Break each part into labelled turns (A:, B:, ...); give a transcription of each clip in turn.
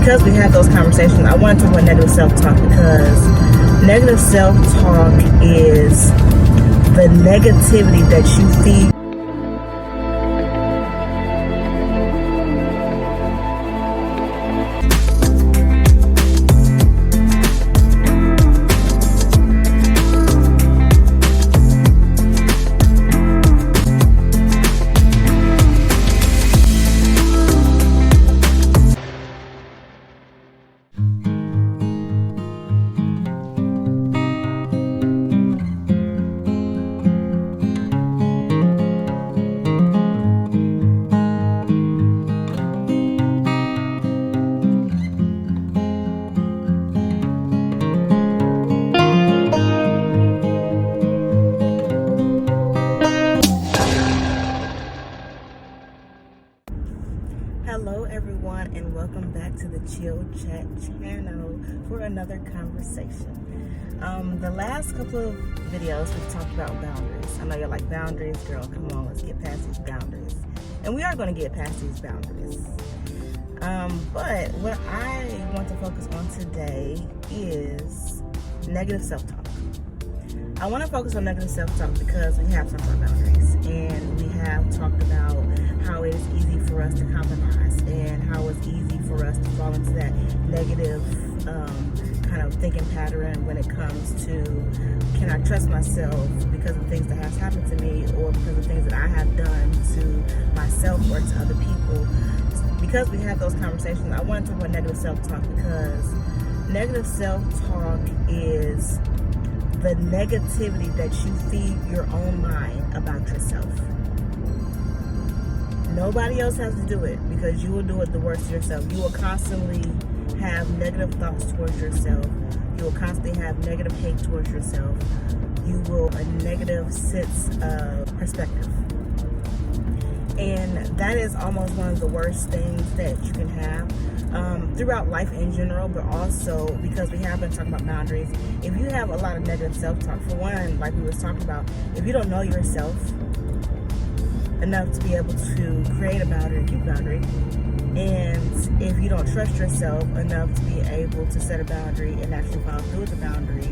A: because we have those conversations, I want to talk about negative self-talk, because negative self-talk is the negativity that you feed. Hello everyone, and welcome back to the Chill Chat channel for another conversation. The last couple of videos we've talked about boundaries. I know you're like, boundaries, girl, come on, let's get past these boundaries. And we are going to get past these boundaries. But what I want to focus on today is negative self-talk. I want to focus on negative self-talk because we have talked about boundaries, and we have talked about how it is easy for us to compromise and how it's easy for us to fall into that negative kind of thinking pattern when it comes to, can I trust myself because of things that has happened to me, or because of things that I have done to myself or to other people. Because we have those conversations, I want to talk about negative self-talk, because negative self-talk is the negativity that you feed your own mind about yourself. Nobody else has to do it, because you will do it the worst to yourself. You will constantly have negative thoughts towards yourself. You will constantly have negative hate towards yourself. You will a negative sense of perspective. And that is almost one of the worst things that you can have throughout life in general, but also because we have been talking about boundaries. If you have a lot of negative self-talk, for one, like we was talking about, if you don't know yourself enough to be able to create a boundary and keep a boundary, and if you don't trust yourself enough to be able to set a boundary and actually follow through with the boundary,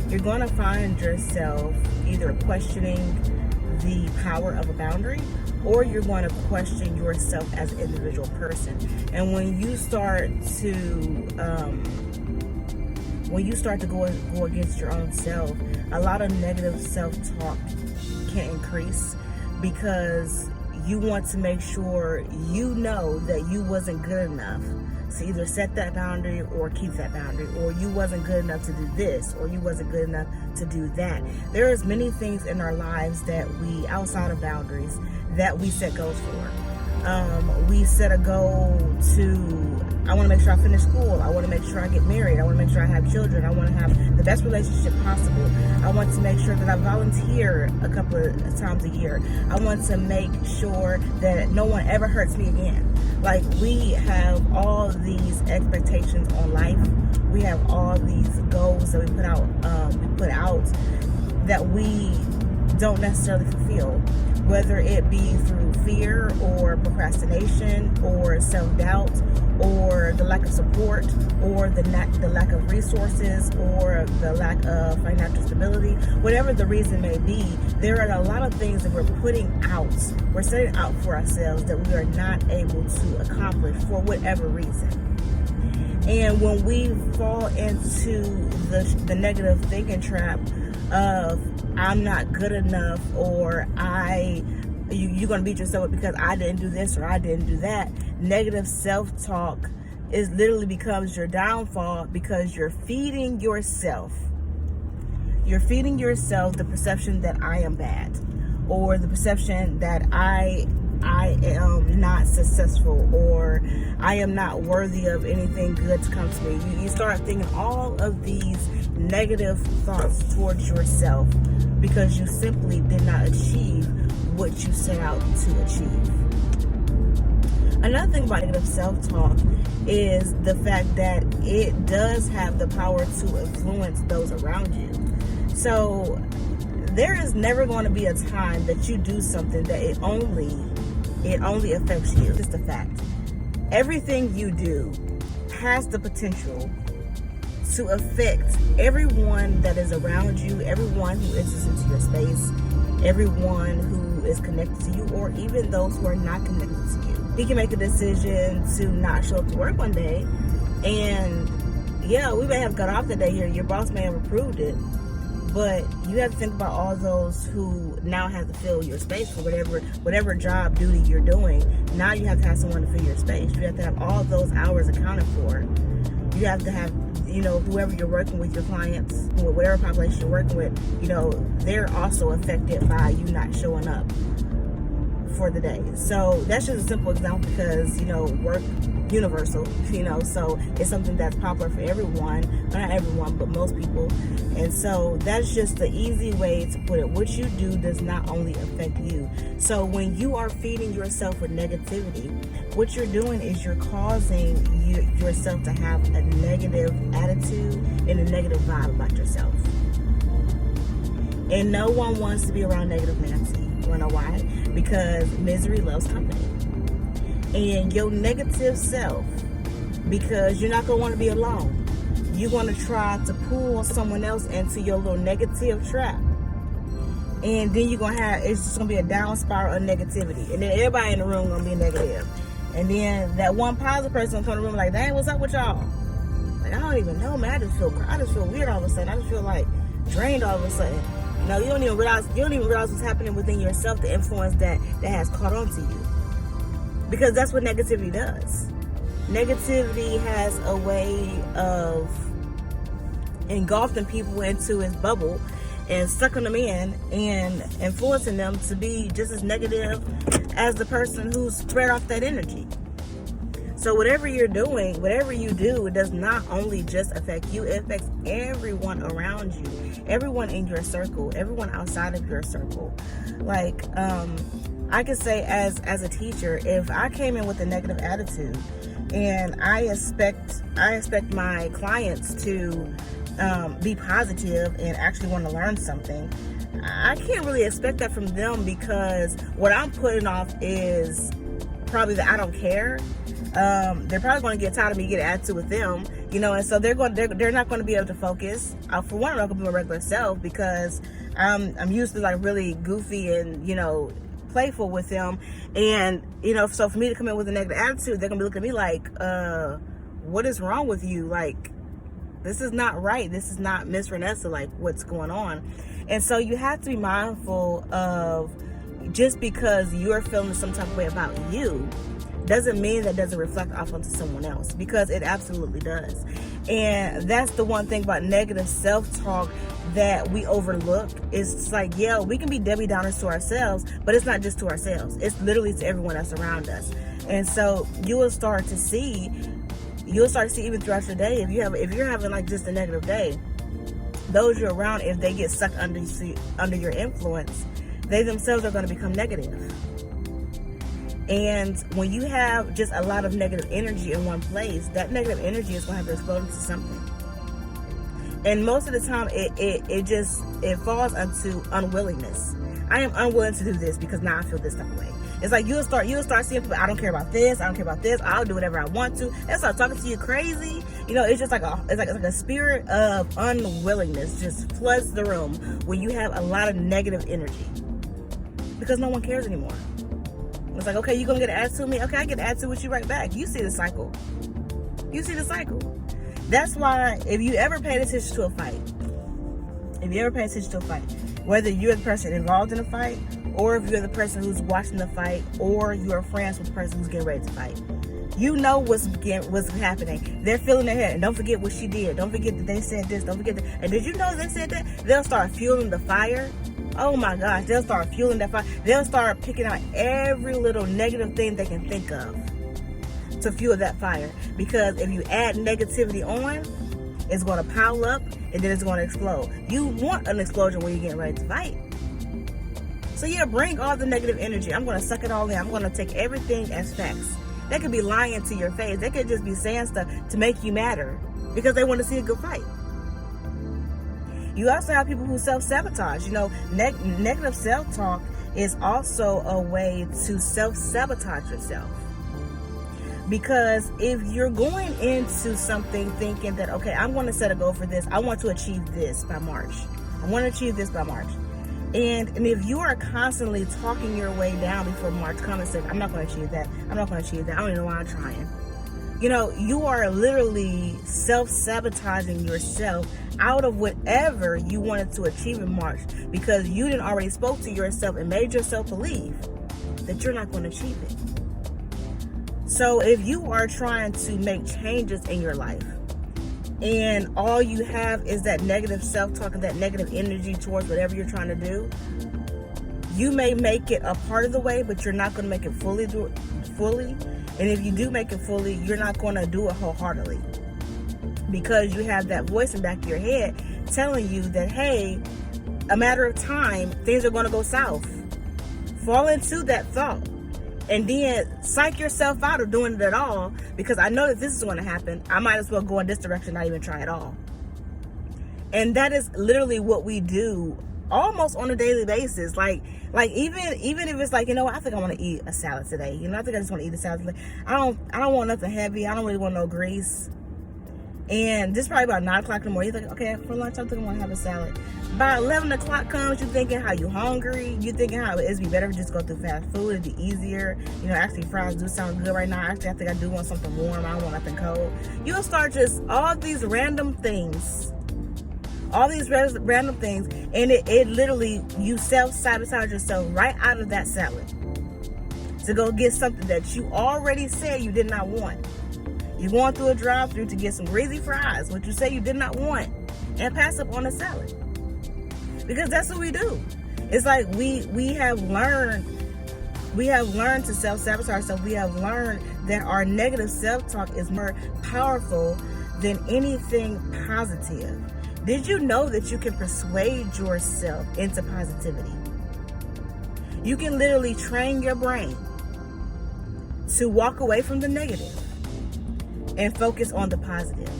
A: you're going to find yourself either questioning the power of a boundary, or you're going to question yourself as an individual person. And when you start to go against your own self, a lot of negative self-talk can increase, because you want to make sure you know that you wasn't good enough to either set that boundary or keep that boundary, or you wasn't good enough to do this, or you wasn't good enough to do that. There is many things in our lives that we, outside of boundaries, that we set goals for. We set a goal to, I want to make sure I finish school. I want to make sure I get married. I want to make sure I have children. I want to have the best relationship possible. I want to make sure that I volunteer a couple of times a year. I want to make sure that no one ever hurts me again. Like, we have all these expectations on life. We have all these goals that we put out that we don't necessarily fulfill, whether it be through fear or procrastination or self-doubt or the lack of support or the lack of resources or the lack of financial stability. Whatever the reason may be, there are a lot of things that we're setting out for ourselves that we are not able to accomplish for whatever reason. And when we fall into the negative thinking trap of, I'm not good enough, or you're going to beat yourself up because I didn't do this or I didn't do that, negative self-talk literally becomes your downfall, because you're feeding yourself the perception that I am bad, or the perception that I am not successful, or I am not worthy of anything good to come to me. You start thinking all of these negative thoughts towards yourself because you simply did not achieve what you set out to achieve. Another thing about negative self-talk is the fact that it does have the power to influence those around you. So there is never going to be a time that you do something that it only affects you. It's just a fact. Everything you do has the potential to affect everyone that is around you, everyone who enters into your space, everyone who is connected to you, or even those who are not connected to you. He can make a decision to not show up to work one day, and yeah, we may have got off the day here, your boss may have approved it, but you have to think about all those who now have to fill your space for whatever job duty you're doing. Now you have to have someone to fill your space. You have to have all those hours accounted for. You have to have, whoever you're working with, your clients, whatever population you're working with, they're also affected by you not showing up for the day. So that's just a simple example because, work universal, so it's something that's popular for everyone, not everyone, but most people. And so that's just the easy way to put it. What you do does not only affect you. So when you are feeding yourself with negativity, what you're doing is you're causing yourself to have a negative attitude and a negative vibe about yourself. And no one wants to be around negative Nancy. You wanna know why? Because misery loves company. And your negative self, because you're not going to want to be alone, you're going to try to pull someone else into your little negative trap. And then it's just going to be a down spiral of negativity. And then everybody in the room going to be negative. And then that one positive person will come in the room like, dang, what's up with y'all? Like, I don't even know, man. I just feel weird all of a sudden. I just feel like drained all of a sudden. You don't even realize what's happening within yourself, the influence that has caught on to you. Because that's what negativity does. Negativity has a way of engulfing people into its bubble and sucking them in and influencing them to be just as negative as the person who's spread off that energy. So whatever you're doing, whatever you do, it does not only just affect you, it affects everyone around you, everyone in your circle, everyone outside of your circle. Like, I could say as a teacher, if I came in with a negative attitude and I expect my clients to be positive and actually want to learn something, I can't really expect that from them, because what I'm putting off is probably that I don't care. They're probably going to get tired of me getting attitude with them, and so they're not going to be able to focus. For one, I'm not going to be my regular self because I'm used to like really goofy and playful with them, and so for me to come in with a negative attitude, they're gonna be looking at me like, what is wrong with you? Like, this is not right. This is not Miss Renessa. Like, what's going on? And so you have to be mindful of, just because you're feeling some type of way about you doesn't mean that doesn't reflect off onto someone else, because it absolutely does. And that's the one thing about negative self-talk that we overlook. It's like, yeah, we can be Debbie Downers to ourselves, but it's not just to ourselves. It's literally to everyone that's around us. And so you will start to see even throughout your day, if you're having like just a negative day, those you're around, if they get sucked under your influence, they themselves are going to become negative. And when you have just a lot of negative energy in one place, that negative energy is going to have to explode into something. And most of the time, it falls into unwillingness. I am unwilling to do this because now I feel this type of way. It's like you'll start seeing people, I don't care about this, I'll do whatever I want to. They start talking to you crazy. It's just like a spirit of unwillingness just floods the room when you have a lot of negative energy, because no one cares anymore. It's like, okay, you gonna get an attitude with me? Okay, I get an attitude with you right back. You see the cycle. That's why if you ever paid attention to a fight, whether you're the person involved in the fight, or if you're the person who's watching the fight, or you're friends with the person who's getting ready to fight, you know what's happening. They're feeling their head. And don't forget what she did. Don't forget that they said this. Don't forget that. And did you know they said that? They'll start fueling the fire. Oh my gosh, they'll start fueling that fire. They'll start picking out every little negative thing they can think of to fuel that fire. Because if you add negativity on, it's going to pile up and then it's going to explode. You want an explosion when you're getting ready to fight. So yeah, bring all the negative energy. I'm going to suck it all in. I'm going to take everything as facts. They could be lying to your face. They could just be saying stuff to make you madder because they want to see a good fight. You also have people who self-sabotage. Negative self-talk is also a way to self-sabotage yourself. Because if you're going into something thinking that, okay, I'm going to set a goal for this, I want to achieve this by March. I want to achieve this by March. And if you are constantly talking your way down before March comes and says, I'm not going to achieve that, I'm not going to achieve that, I don't even know why I'm trying. You know, you are literally self-sabotaging yourself out of whatever you wanted to achieve in March, because you didn't already spoke to yourself and made yourself believe that you're not going to achieve it. So if you are trying to make changes in your life and all you have is that negative self-talk and that negative energy towards whatever you're trying to do, you may make it a part of the way, but you're not going to make it fully. And if you do make it fully, you're not going to do it wholeheartedly, because you have that voice in the back of your head telling you that, hey, a matter of time, things are going to go south. Fall into that thought. And then psych yourself out of doing it at all, because I know that this is going to happen. I might as well go in this direction, not even try at all. And that is literally what we do almost on a daily basis. Like even if it's like, you know what, I think I want to eat a salad today. You know, I think I just want to eat a salad today. I don't want nothing heavy. I don't really want no grease. And this is probably about 9 o'clock in the morning. You're thinking, okay, for lunch, I think I want to have a salad. By 11 o'clock comes, you're thinking how you hungry. You're thinking how it'd be better to just go through fast food. It'd be easier. You know, actually, fries do sound good right now. Actually, I think I do want something warm. I don't want nothing cold. You'll start just all these random things. And it literally, you self-sabotage yourself right out of that salad to go get something that you already said you did not want. You're going through a drive-thru to get some greasy fries, what you say you did not want, and pass up on a salad. Because that's what we do. It's like we have learned to self-sabotage ourselves. We have learned that our negative self-talk is more powerful than anything positive. Did you know that you can persuade yourself into positivity? You can literally train your brain to walk away from the negative and focus on the positive.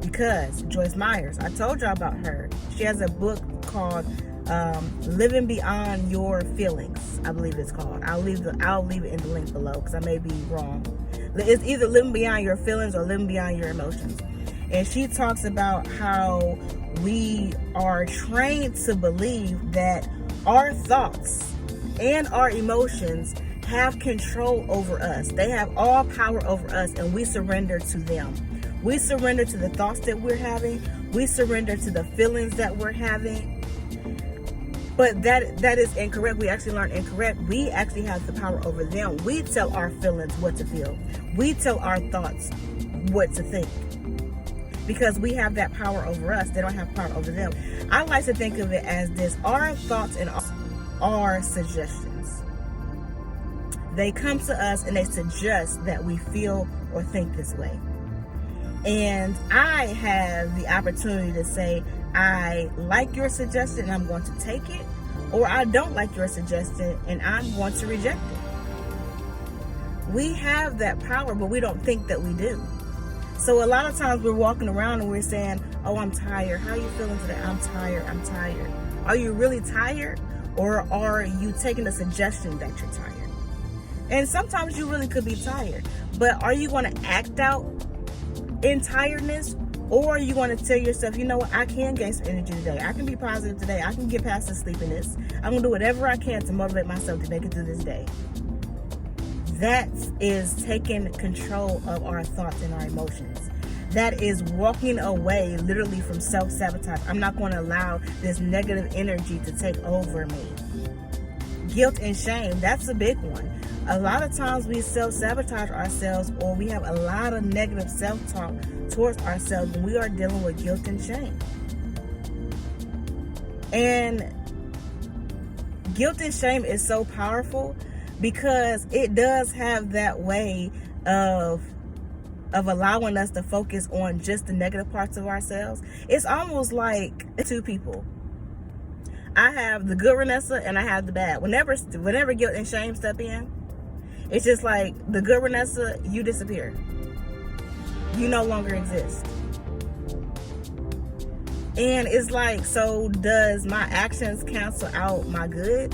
A: Because Joyce Meyers, I told y'all about her. She has a book called Living Beyond Your Feelings, I believe it's called. I'll leave it in the link below, because I may be wrong. It's either Living Beyond Your Feelings or Living Beyond Your Emotions. And she talks about how we are trained to believe that our thoughts and our emotions have control over us. They have all power over us, and we surrender to them. We surrender to the thoughts that we're having. We surrender to the feelings that we're having. But that is incorrect. We actually learn incorrect. We actually have the power over them. We tell our feelings what to feel. We tell our thoughts what to think. Because we have that power over us. They don't have power over them. I like to think of it as this. Our thoughts and our suggestions. They come to us and they suggest that we feel or think this way. And I have the opportunity to say, I like your suggestion and I'm going to take it, or I don't like your suggestion and I'm going to reject it. We have that power, but we don't think that we do. So a lot of times we're walking around and we're saying, oh, I'm tired. How are you feeling today? I'm tired. I'm tired. Are you really tired? Or are you taking a suggestion that you're tired? And sometimes you really could be tired. But are you going to act out in tiredness? Or are you going to tell yourself, you know what, I can gain some energy today. I can be positive today. I can get past the sleepiness. I'm going to do whatever I can to motivate myself to make it through this day. That is taking control of our thoughts and our emotions. That is walking away literally from self-sabotage. I'm not going to allow this negative energy to take over me. Guilt and shame, that's a big one. A lot of times we self-sabotage ourselves, or we have a lot of negative self-talk towards ourselves when we are dealing with guilt and shame. And guilt and shame is so powerful because it does have that way of allowing us to focus on just the negative parts of ourselves. It's almost like two people. I have the good Renessa and I have the bad. Whenever guilt and shame step in, it's just like the good Renessa, you disappear. You no longer exist. And it's like, so does my actions cancel out my good?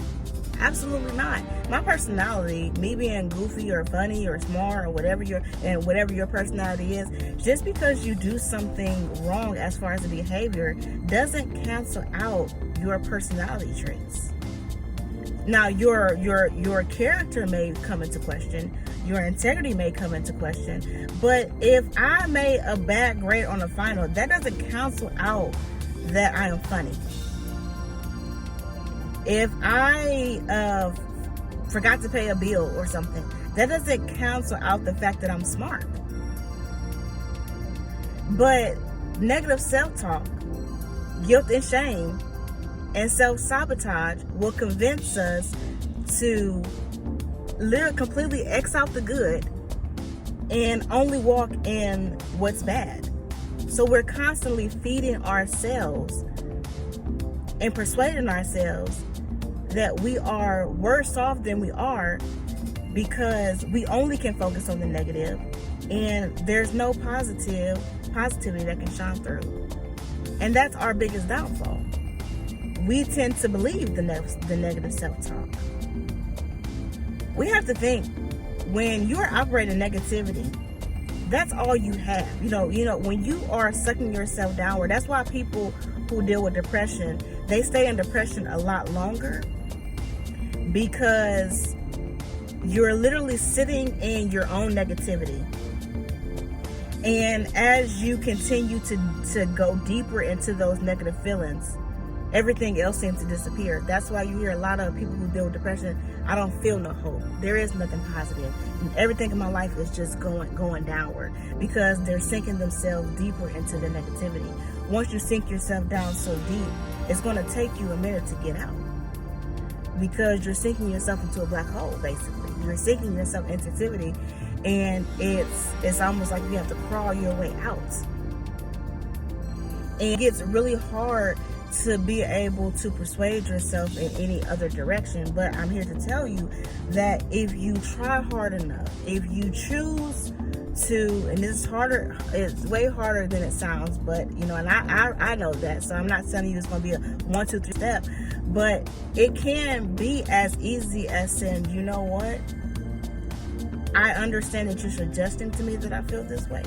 A: Absolutely not. My personality, me being goofy or funny or smart or whatever your personality is, just because you do something wrong as far as the behavior doesn't cancel out your personality traits. Now, your character may come into question, your integrity may come into question, but if I made a bad grade on the final, that doesn't cancel out that I am funny. If I forgot to pay a bill or something, that doesn't cancel out the fact that I'm smart. But negative self-talk, guilt and shame, and self-sabotage will convince us to completely X out the good and only walk in what's bad. So we're constantly feeding ourselves and persuading ourselves that we are worse off than we are because we only can focus on the negative and there's no positivity that can shine through. And that's our biggest downfall. We tend to believe the negative self-talk. We have to think, when you're operating negativity, that's all you have. You know, when you are sucking yourself downward, that's why people who deal with depression, they stay in depression a lot longer, because you're literally sitting in your own negativity. And as you continue to go deeper into those negative feelings, everything else seems to disappear. That's why you hear a lot of people who deal with depression, I don't feel no hope. There is nothing positive. And everything in my life is just going downward, because they're sinking themselves deeper into the negativity. Once you sink yourself down so deep, it's going to take you a minute to get out, because you're sinking yourself into a black hole, basically. You're sinking yourself into negativity, and it's almost like you have to crawl your way out. And it gets really hard to be able to persuade yourself in any other direction. But I'm here to tell you that if you try hard enough, if you choose to, and this is harder, it's way harder than it sounds, but and I know that, so I'm not telling you it's going to be a 1, 2, 3 step, but it can be as easy as saying, you know what, I understand that you're suggesting to me that I feel this way,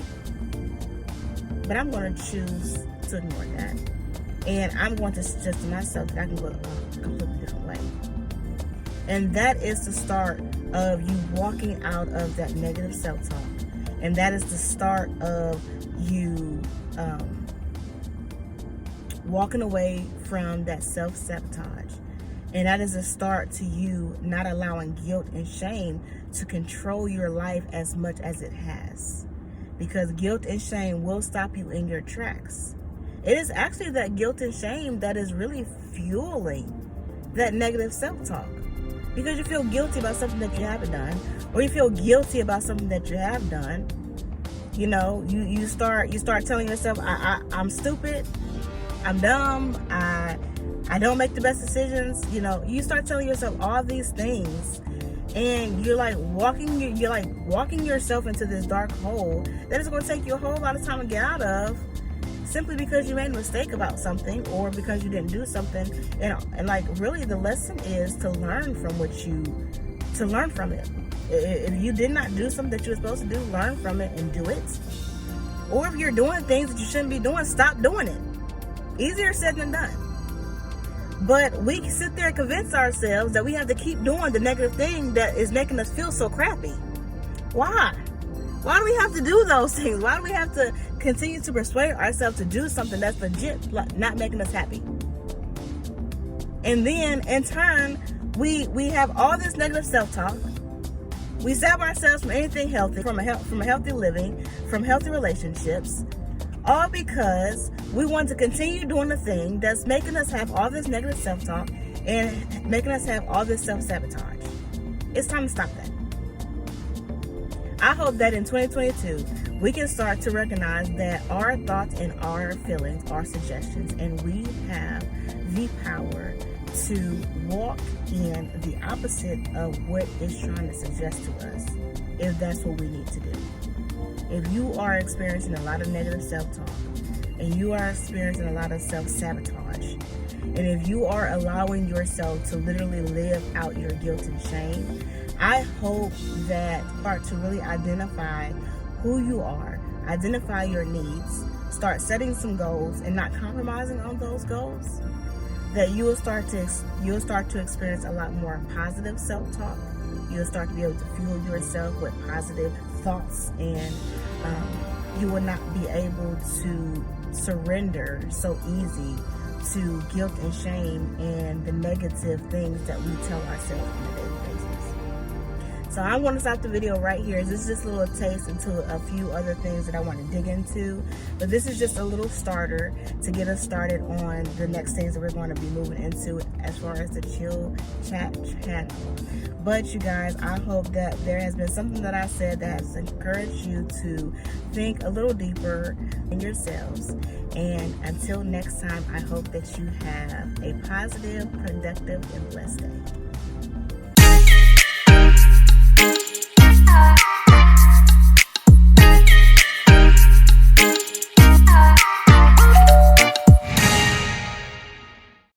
A: but I'm going to choose to ignore that. And I'm going to suggest to myself that I can go a completely different way. And that is the start of you walking out of that negative self-talk. And that is the start of you walking away from that self-sabotage. And that is a start to you not allowing guilt and shame to control your life as much as it has. Because guilt and shame will stop you in your tracks. It is actually that guilt and shame that is really fueling that negative self-talk. Because you feel guilty about something that you haven't done, or you feel guilty about something that you have done. You start telling yourself, I'm stupid, I'm dumb, I don't make the best decisions. You start telling yourself all these things, and you're like walking yourself into this dark hole that is going to take you a whole lot of time to get out of, simply because you made a mistake about something, or because you didn't do something. And like, really, the lesson is to learn from it. If you did not do something that you were supposed to do, learn from it and do it. Or if you're doing things that you shouldn't be doing, stop doing it. Easier said than done. But we can sit there and convince ourselves that we have to keep doing the negative thing that is making us feel so crappy. Why? Why do we have to do those things? Why do we have to continue to persuade ourselves to do something that's legit not making us happy? And then, in turn, we have all this negative self-talk. We zap ourselves from anything healthy, from a healthy living, from healthy relationships, all because we want to continue doing the thing that's making us have all this negative self-talk and making us have all this self-sabotage. It's time to stop that. I hope that in 2022, we can start to recognize that our thoughts and our feelings are suggestions, and we have the power to walk in the opposite of what it's trying to suggest to us, if that's what we need to do. If you are experiencing a lot of negative self-talk, and you are experiencing a lot of self-sabotage, and if you are allowing yourself to literally live out your guilt and shame, I hope that you start to really identify who you are, identify your needs, start setting some goals and not compromising on those goals, that you will start to experience a lot more positive self-talk. You'll start to be able to fuel yourself with positive thoughts, and you will not be able to surrender so easy to guilt and shame and the negative things that we tell ourselves on a daily basis. So I want to stop the video right here. This is just a little taste into a few other things that I want to dig into. But this is just a little starter to get us started on the next things that we're going to be moving into as far as the Chill Chat channel. But you guys, I hope that there has been something that I said that has encouraged you to think a little deeper in yourselves. And until next time, I hope that you have a positive, productive, and blessed day.